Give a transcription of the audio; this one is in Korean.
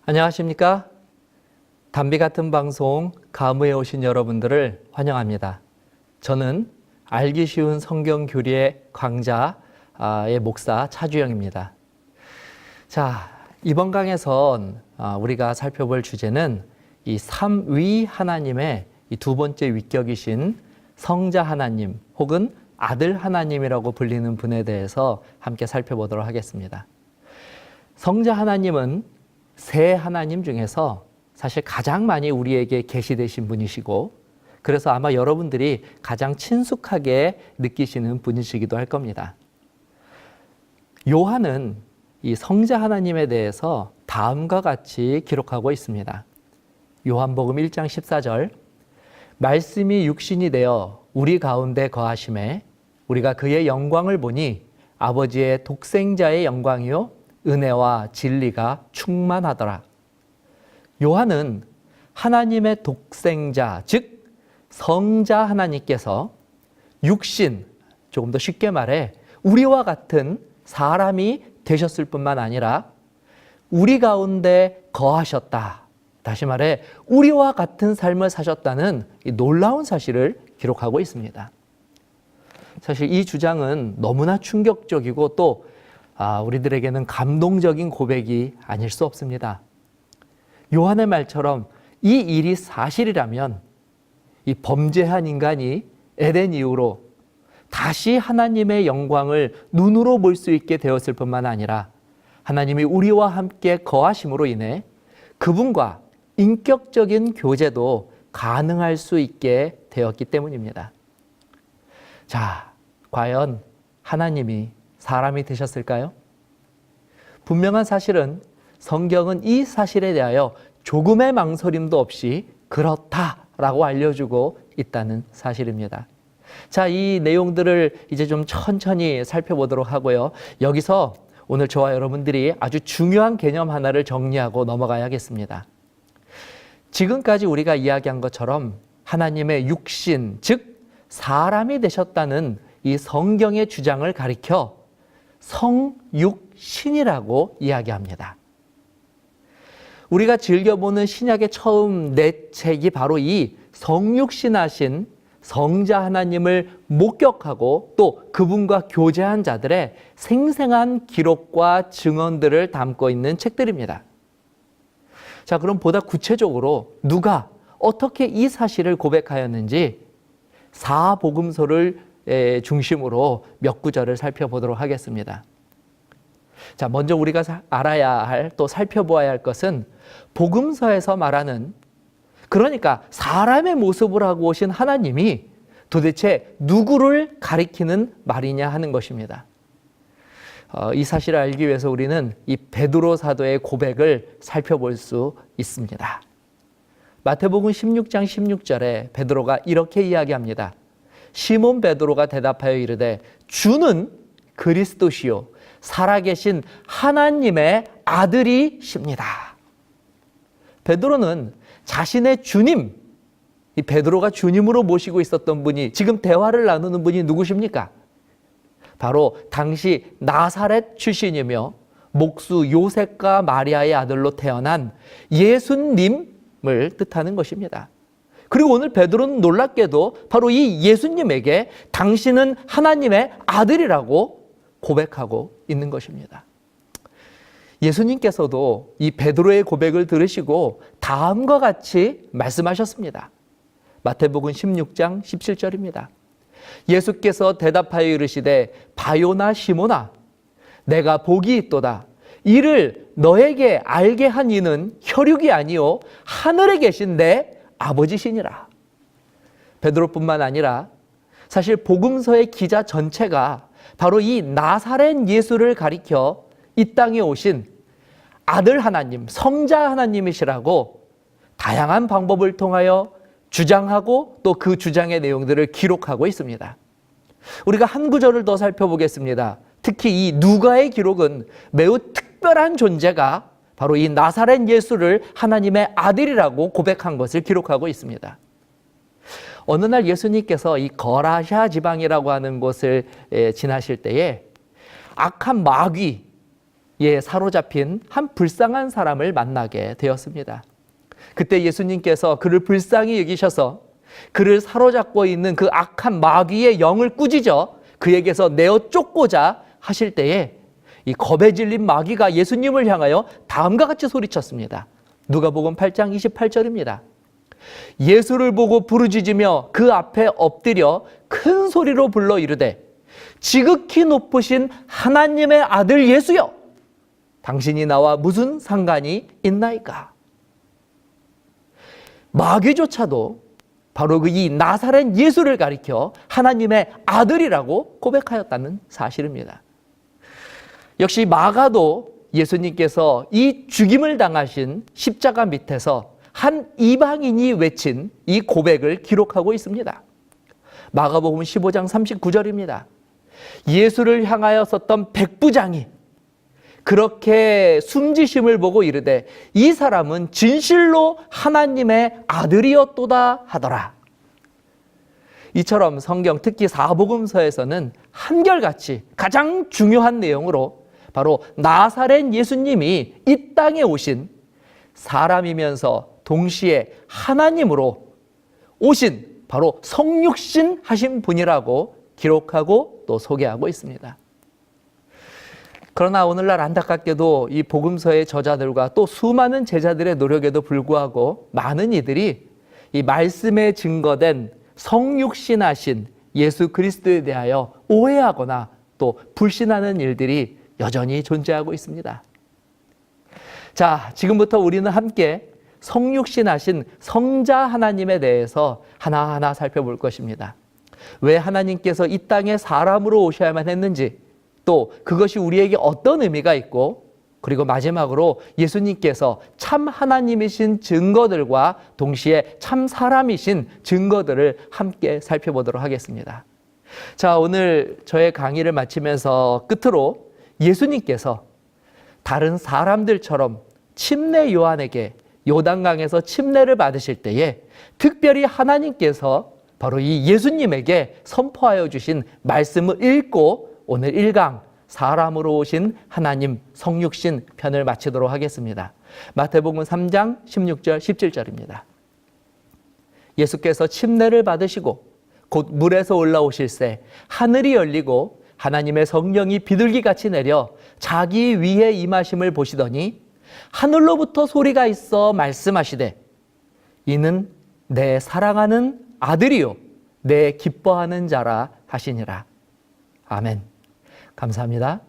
안녕하십니까? 담비 같은 방송 가무에 오신 여러분들을 환영합니다. 저는 알기 쉬운 성경 교리의 강자의 목사 차주영입니다. 자, 이번 강에선 우리가 살펴볼 주제는 이 삼위 하나님의 이 두 번째 위격이신 성자 하나님 혹은 아들 하나님이라고 불리는 분에 대해서 함께 살펴보도록 하겠습니다. 성자 하나님은 세 하나님 중에서 사실 가장 많이 우리에게 계시되신 분이시고, 그래서 아마 여러분들이 가장 친숙하게 느끼시는 분이시기도 할 겁니다. 요한은 이 성자 하나님에 대해서 다음과 같이 기록하고 있습니다. 요한복음 1장 14절, 말씀이 육신이 되어 우리 가운데 거하심에 우리가 그의 영광을 보니 아버지의 독생자의 영광이요 은혜와 진리가 충만하더라. 요한은 하나님의 독생자, 즉 성자 하나님께서 육신, 조금 더 쉽게 말해 우리와 같은 사람이 되셨을 뿐만 아니라 우리 가운데 거하셨다. 다시 말해 우리와 같은 삶을 사셨다는 이 놀라운 사실을 기록하고 있습니다. 사실 이 주장은 너무나 충격적이고 또 우리들에게는 감동적인 고백이 아닐 수 없습니다. 요한의 말처럼 이 일이 사실이라면 이 범죄한 인간이 에덴 이후로 다시 하나님의 영광을 눈으로 볼 수 있게 되었을 뿐만 아니라 하나님이 우리와 함께 거하심으로 인해 그분과 인격적인 교제도 가능할 수 있게 되었기 때문입니다. 자, 과연 하나님이 사람이 되셨을까요? 분명한 사실은 성경은 이 사실에 대하여 조금의 망설임도 없이 그렇다라고 알려주고 있다는 사실입니다. 자, 이 내용들을 이제 좀 천천히 살펴보도록 하고요. 여기서 오늘 저와 여러분들이 아주 중요한 개념 하나를 정리하고 넘어가야겠습니다. 지금까지 우리가 이야기한 것처럼 하나님의 육신, 즉 사람이 되셨다는 이 성경의 주장을 가리켜 성육신이라고 이야기합니다. 우리가 즐겨보는 신약의 처음 네 책이 바로 이 성육신하신 성자 하나님을 목격하고 또 그분과 교제한 자들의 생생한 기록과 증언들을 담고 있는 책들입니다. 자, 그럼 보다 구체적으로 누가 어떻게 이 사실을 고백하였는지 사복음서를 중심으로 몇 구절을 살펴보도록 하겠습니다. 자, 먼저 우리가 알아야 할, 또 살펴보아야 할 것은 복음서에서 말하는, 그러니까 사람의 모습을 하고 오신 하나님이 도대체 누구를 가리키는 말이냐 하는 것입니다. 이 사실을 알기 위해서 우리는 이 베드로 사도의 고백을 살펴볼 수 있습니다. 마태복음 16장 16절에 베드로가 이렇게 이야기합니다. 시몬 베드로가 대답하여 이르되 주는 그리스도시요 살아계신 하나님의 아들이십니다. 베드로는 자신의 주님, 이 베드로가 주님으로 모시고 있었던 분이, 지금 대화를 나누는 분이 누구십니까? 바로 당시 나사렛 출신이며 목수 요셉과 마리아의 아들로 태어난 예수님을 뜻하는 것입니다. 그리고 오늘 베드로는 놀랍게도 바로 이 예수님에게 당신은 하나님의 아들이라고 고백하고 있는 것입니다. 예수님께서도 이 베드로의 고백을 들으시고 다음과 같이 말씀하셨습니다. 마태복음 16장 17절입니다. 예수께서 대답하여 이르시되 바요나 시몬아 내가 복이 있도다. 이를 너에게 알게 한 이는 혈육이 아니요 하늘에 계신 내 아버지시니라. 베드로뿐만 아니라 사실 복음서의 기자 전체가 바로 이 나사렛 예수를 가리켜 이 땅에 오신 아들 하나님, 성자 하나님이시라고 다양한 방법을 통하여 주장하고 또 그 주장의 내용들을 기록하고 있습니다. 우리가 한 구절을 더 살펴보겠습니다. 특히 이 누가의 기록은 매우 특별한 존재가 바로 이 나사렛 예수를 하나님의 아들이라고 고백한 것을 기록하고 있습니다. 어느 날 예수님께서 이 거라샤 지방이라고 하는 곳을 지나실 때에 악한 마귀, 사로잡힌 한 불쌍한 사람을 만나게 되었습니다. 그때 예수님께서 그를 불쌍히 여기셔서 그를 사로잡고 있는 그 악한 마귀의 영을 꾸짖어 그에게서 내어 쫓고자 하실 때에 이 겁에 질린 마귀가 예수님을 향하여 다음과 같이 소리쳤습니다. 누가복음 8장 28절입니다. 예수를 보고 부르짖으며 그 앞에 엎드려 큰 소리로 불러 이르되 지극히 높으신 하나님의 아들 예수여, 당신이 나와 무슨 상관이 있나이까? 마귀조차도 바로 이 나사렛 예수를 가리켜 하나님의 아들이라고 고백하였다는 사실입니다. 역시 마가도 예수님께서 이 죽임을 당하신 십자가 밑에서 한 이방인이 외친 이 고백을 기록하고 있습니다. 마가복음 15장 39절입니다. 예수를 향하여 섰던 백부장이 그렇게 숨지심을 보고 이르되 이 사람은 진실로 하나님의 아들이었도다 하더라. 이처럼 성경 특히 사복음서에서는 한결같이 가장 중요한 내용으로 바로 나사렛 예수님이 이 땅에 오신 사람이면서 동시에 하나님으로 오신 바로 성육신 하신 분이라고 기록하고 또 소개하고 있습니다. 그러나 오늘날 안타깝게도 이 복음서의 저자들과 또 수많은 제자들의 노력에도 불구하고 많은 이들이 이 말씀에 증거된 성육신하신 예수 그리스도에 대하여 오해하거나 또 불신하는 일들이 여전히 존재하고 있습니다. 자, 지금부터 우리는 함께 성육신하신 성자 하나님에 대해서 하나하나 살펴볼 것입니다. 왜 하나님께서 이 땅에 사람으로 오셔야만 했는지, 또 그것이 우리에게 어떤 의미가 있고, 그리고 마지막으로 예수님께서 참 하나님이신 증거들과 동시에 참 사람이신 증거들을 함께 살펴보도록 하겠습니다. 자, 오늘 저의 강의를 마치면서 끝으로 예수님께서 다른 사람들처럼 침례 요한에게 요단강에서 침례를 받으실 때에 특별히 하나님께서 바로 이 예수님에게 선포하여 주신 말씀을 읽고 오늘 1강 사람으로 오신 하나님 성육신 편을 마치도록 하겠습니다. 마태복음 3장 16절 17절입니다. 예수께서 침례를 받으시고 곧 물에서 올라오실새 하늘이 열리고 하나님의 성령이 비둘기같이 내려 자기 위에 임하심을 보시더니 하늘로부터 소리가 있어 말씀하시되 이는 내 사랑하는 아들이요 내 기뻐하는 자라 하시니라. 아멘. 감사합니다.